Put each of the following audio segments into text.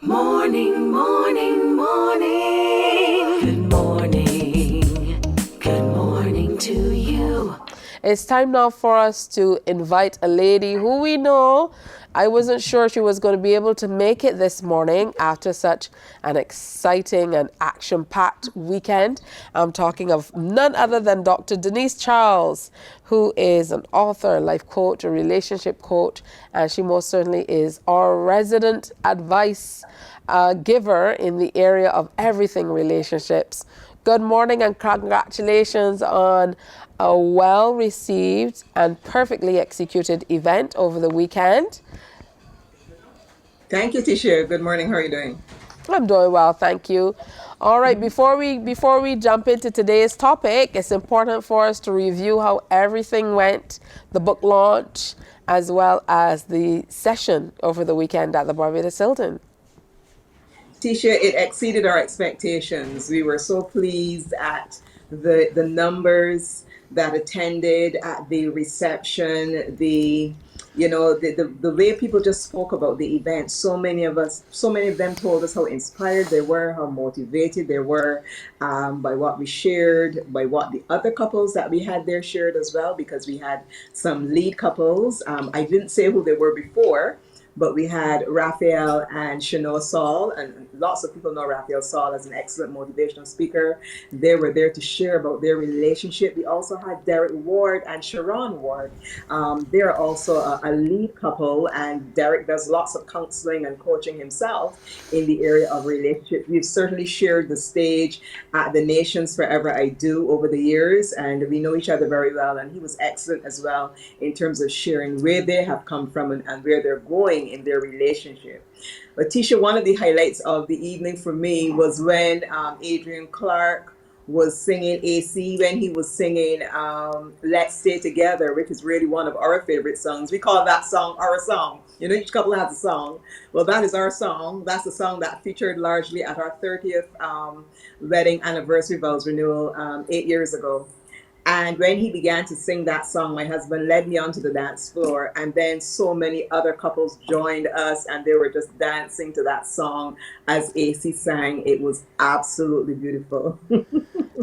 Morning, morning, morning. Good morning. Good morning to you. It's time now for us to invite a lady who we know. I wasn't sure she was going to be able to make it this morning after such an exciting and action-packed weekend. I'm talking of none other than Dr. Denise Charles, who is an author, a life coach, a relationship coach, and she most certainly is our resident advice giver in the area of everything relationships. Good morning and congratulations on a well-received and perfectly executed event over the weekend. Thank you, Tisha. Good morning. How are you doing? I'm doing well, thank you. All right, before we jump into today's topic, it's important for us to review how everything went, the book launch, as well as the session over the weekend at the Barbados Hilton. Tisha, it exceeded our expectations. We were so pleased at the numbers that attended at the reception, the way people just spoke about the event. So many of them told us how inspired they were, how motivated they were by what we shared, by what the other couples that we had there shared as well, because we had some lead couples. I didn't say who they were before, but we had Raphael and Shanoa Saul, and lots of people know Raphael Saul as an excellent motivational speaker. They were there to share about their relationship. We also had Derek Ward and Sharon Ward. They're also a lead couple, and Derek does lots of counseling and coaching himself in the area of relationships. We've certainly shared the stage at the Nations Forever I Do over the years, and we know each other very well, and he was excellent as well in terms of sharing where they have come from and where they're going in their relationship. But Tisha, one of the highlights of the evening for me was when Adrian Clark was singing AC, when he was singing Let's Stay Together, which is really one of our favorite songs. We call that song our song. You know, each couple has a song. Well, that is our song. That's the song that featured largely at our 30th wedding anniversary vows renewal 8 years ago. And when he began to sing that song, my husband led me onto the dance floor, and then so many other couples joined us, and they were just dancing to that song as AC sang. It was absolutely beautiful.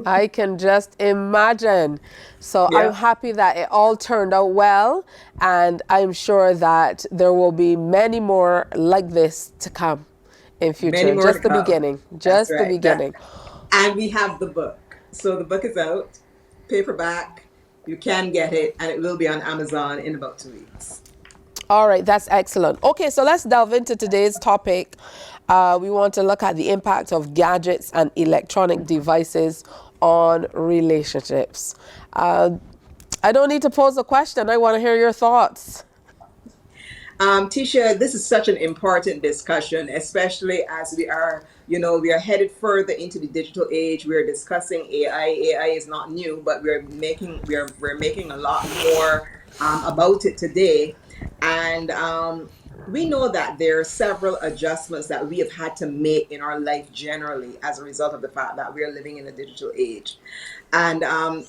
I can just imagine. So I'm Yeah, happy that it all turned out well, and I'm sure that there will be many more like this to come in many future. more to Just the come. beginning. That's Just the right. beginning. And we have the book. So the book is out, paperback. You can get it, and it will be on Amazon in about 2 weeks. All right, that's excellent. Okay, so let's delve into today's topic. We want to look at the impact of gadgets and electronic devices on relationships. I don't need to pose a question. I want to hear your thoughts. Tisha, this is such an important discussion, especially as we are headed further into the digital age. We are discussing AI. AI is not new, but we're making a lot more about it today, and we know that there are several adjustments that we have had to make in our life generally as a result of the fact that we are living in a digital age. And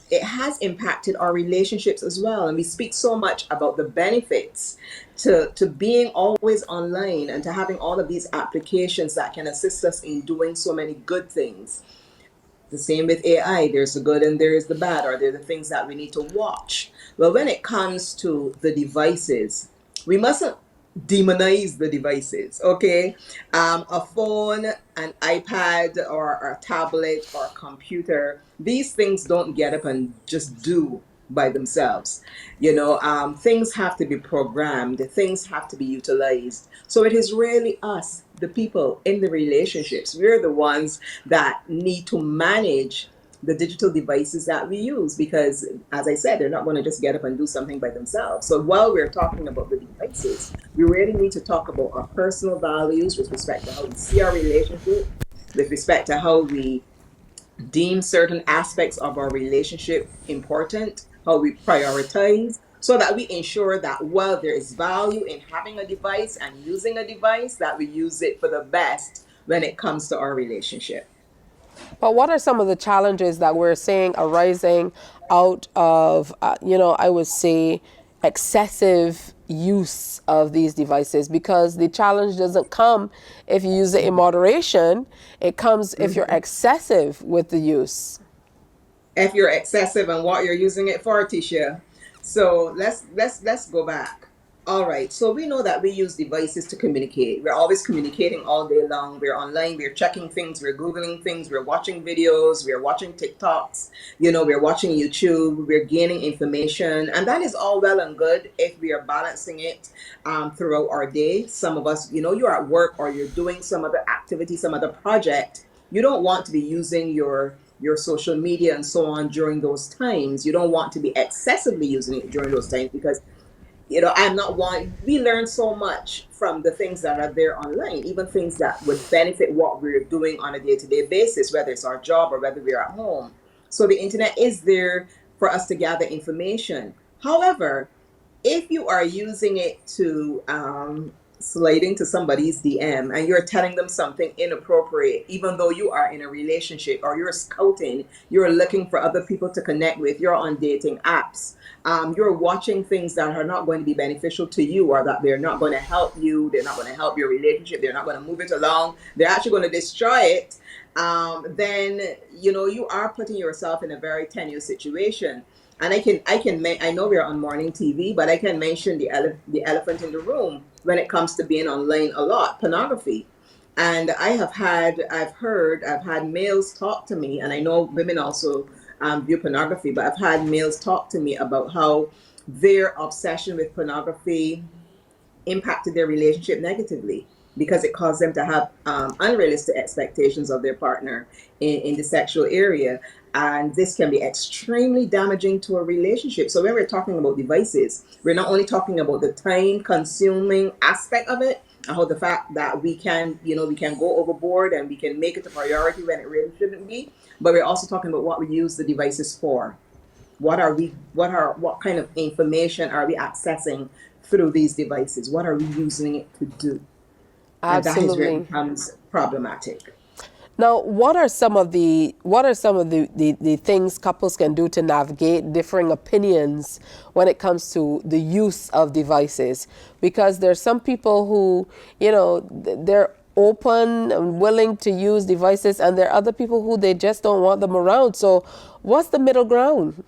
it has impacted our relationships as well. And we speak so much about the benefits to being always online and to having all of these applications that can assist us in doing so many good things. The same with AI, there's the good and there's the bad, or there are the things that we need to watch. Well, when it comes to the devices, we mustn't demonize the devices, okay? A phone, an iPad, or a tablet, or a computer, these things don't get up and just do by themselves. Things have to be programmed, things have to be utilized. So it is really us, the people in the relationships. We're the ones that need to manage the digital devices that we use because, as I said, they're not going to just get up and do something by themselves. So while we're talking about the devices, we really need to talk about our personal values with respect to how we see our relationship, with respect to how we deem certain aspects of our relationship important, how we prioritize, so that we ensure that while there is value in having a device and using a device, that we use it for the best when it comes to our relationship. But what are some of the challenges that we're seeing arising out of, I would say, excessive use of these devices, because the challenge doesn't come if you use it in moderation. It comes if you're excessive with the use. If you're excessive and what you're using it for, Tisha. So let's go back. All right. So we know that we use devices to communicate. We're always communicating all day long. We're online. We're checking things. We're googling things. We're watching videos. We're watching TikToks. We're watching YouTube. We're gaining information, and that is all well and good if we are balancing it throughout our day. Some of us, you're at work or you're doing some other activity, some other project. You don't want to be using your social media and so on during those times. You don't want to be excessively using it during those times, because I'm not one. We learn so much from the things that are there online, even things that would benefit what we're doing on a day-to-day basis, whether it's our job or whether we're at home. So the internet is there for us to gather information. However, if you are using it to slide into somebody's DM and you're telling them something inappropriate, even though you are in a relationship or you're scouting, you're looking for other people to connect with, you're on dating apps, you're watching things that are not going to be beneficial to you, or that they're not going to help you, they're not going to help your relationship, they're not going to move it along, they're actually going to destroy it, then you are putting yourself in a very tenuous situation. And I know we're on morning TV, but I can mention the elephant in the room when it comes to being online a lot: pornography. And I've had males talk to me, and I know women also view pornography, but I've had males talk to me about how their obsession with pornography impacted their relationship negatively, because it caused them to have unrealistic expectations of their partner in the sexual area. And this can be extremely damaging to a relationship. So when we're talking about devices, we're not only talking about the time consuming aspect of it, and how the fact that we can go overboard and we can make it a priority when it really shouldn't be, but we're also talking about what we use the devices for. What kind of information are we accessing through these devices? What are we using it to do? And that is where Absolutely. it becomes problematic. Now, what are some of the things couples can do to navigate differing opinions when it comes to the use of devices? Because there's some people who, they're open and willing to use devices, and there are other people who they just don't want them around. So what's the middle ground?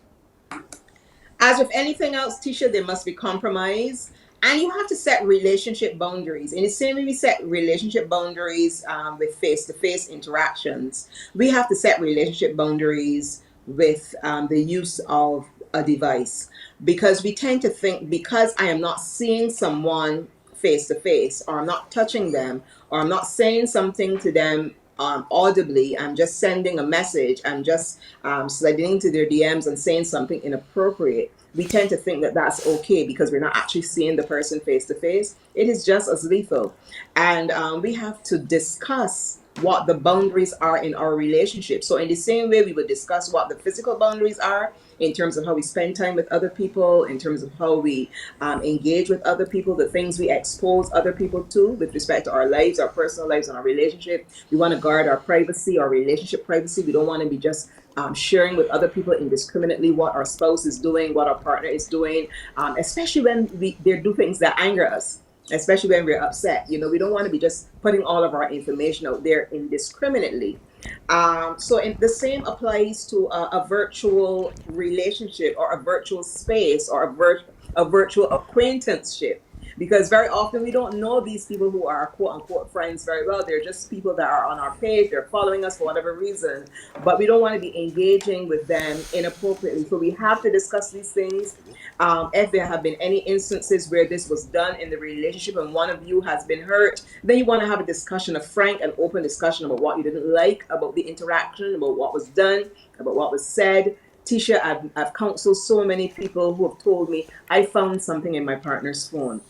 As with anything else, Tisha, there must be compromise. And you have to set relationship boundaries. In the same way we set relationship boundaries with face-to-face interactions, we have to set relationship boundaries with the use of a device. Because we tend to think, because I am not seeing someone face-to-face, or I'm not touching them, or I'm not saying something to them audibly, I'm just sending a message, I'm just sliding into their DMs and saying something inappropriate. We tend to think that that's okay because we're not actually seeing the person face to face. It is just as lethal. And we have to discuss what the boundaries are in our relationship. So in the same way we would discuss what the physical boundaries are in terms of how we spend time with other people, in terms of how we engage with other people, the things we expose other people to with respect to our lives, our personal lives, and our relationship. We want to guard our privacy, our relationship privacy. We don't want to be just sharing with other people indiscriminately what our spouse is doing, what our partner is doing, especially when they do things that anger us, especially when we're upset. We don't want to be just putting all of our information out there indiscriminately. So the same applies to a virtual relationship, or a virtual space, or a virtual acquaintanceship. Because very often we don't know these people who are quote unquote friends very well. They're just people that are on our page, they're following us for whatever reason, but we don't want to be engaging with them inappropriately. So we have to discuss these things. If there have been any instances where this was done in the relationship and one of you has been hurt, then you want to have a discussion, a frank and open discussion about what you didn't like about the interaction, about what was done, about what was said. Tisha, I've counseled so many people who have told me, I found something in my partner's phone.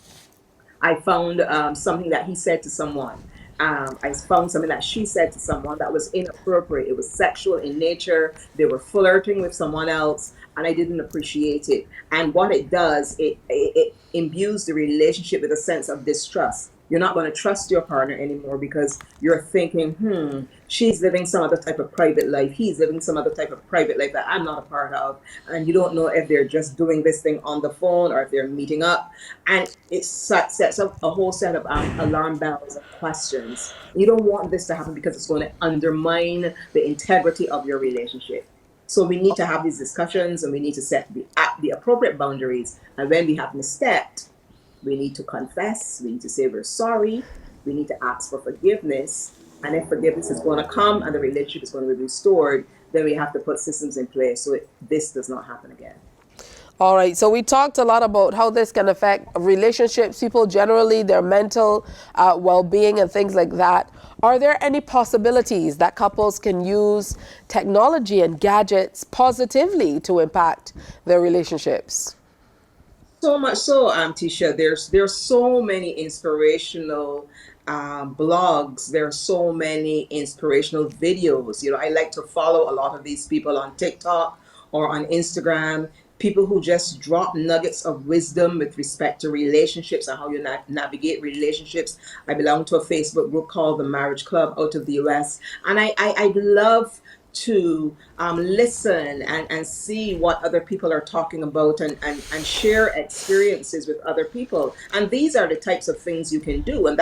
I found something that he said to someone. I found something that she said to someone that was inappropriate. It was sexual in nature. They were flirting with someone else, and I didn't appreciate it. And what it does, it imbues the relationship with a sense of distrust. You're not going to trust your partner anymore because you're thinking, she's living some other type of private life. He's living some other type of private life that I'm not a part of. And you don't know if they're just doing this thing on the phone or if they're meeting up. And it sets up a whole set of alarm bells and questions. You don't want this to happen because it's going to undermine the integrity of your relationship. So we need to have these discussions and we need to set the appropriate boundaries. And when we have misstepped, we need to confess, we need to say we're sorry, we need to ask for forgiveness. And if forgiveness is going to come and the relationship is going to be restored, then we have to put systems in place so this does not happen again. All right, so we talked a lot about how this can affect relationships, people generally, their mental well-being and things like that. Are there any possibilities that couples can use technology and gadgets positively to impact their relationships? So much so, Tisha, there's so many inspirational blogs. There are so many inspirational videos. I like to follow a lot of these people on TikTok or on Instagram, people who just drop nuggets of wisdom with respect to relationships and how you navigate relationships. I belong to a Facebook group called the Marriage Club out of the US, and I'd love to listen and see what other people are talking about and share experiences with other people. And these are the types of things you can do. And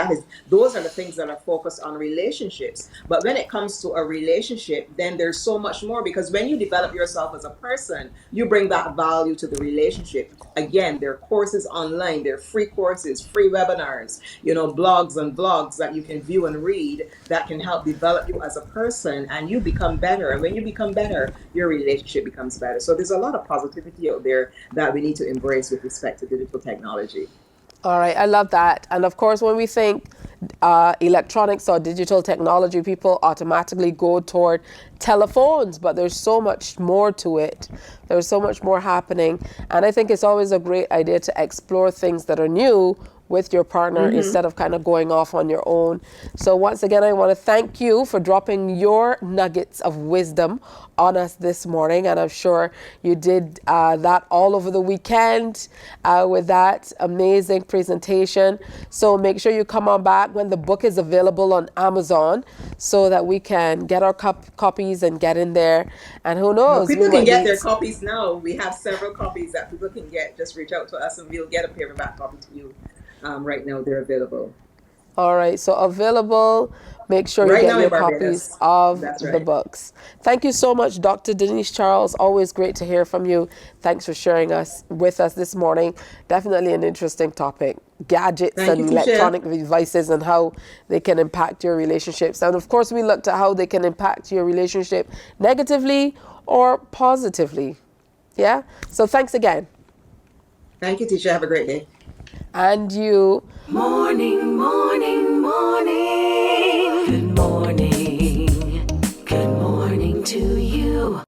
those are the things that are focused on relationships. But when it comes to a relationship, then there's so much more, because when you develop yourself as a person, you bring that value to the relationship. Again, there are courses online, there are free courses, free webinars, blogs and vlogs that you can view and read that can help develop you as a person, and you become better. And when you become better, your relationship becomes better. So there's a lot of positivity out there that we need to embrace with respect to digital technology. All right, I love that. And of course, when we think electronics or digital technology, people automatically go toward telephones, but there's so much more to it. There's so much more happening. And I think it's always a great idea to explore things that are new with your partner instead of kind of going off on your own. So once again, I want to thank you for dropping your nuggets of wisdom on us this morning. And I'm sure you did that all over the weekend with that amazing presentation. So make sure you come on back when the book is available on Amazon so that we can get our copies and get in there. And who knows? People can get their copies now. We have several copies that people can get. Just reach out to us and we'll get a paperback copy to you. Right now they're available. All right, so available. Make sure you get your copies of the books. Thank you so much, Dr. Denise Charles. Always great to hear from you. Thanks for sharing with us this morning. Definitely an interesting topic. Gadgets and electronic devices and how they can impact your relationships. And of course, we looked at how they can impact your relationship negatively or positively. Yeah? So thanks again. Thank you, Tisha. Have a great day. And you. Morning, morning, morning. Good morning. Good morning to you.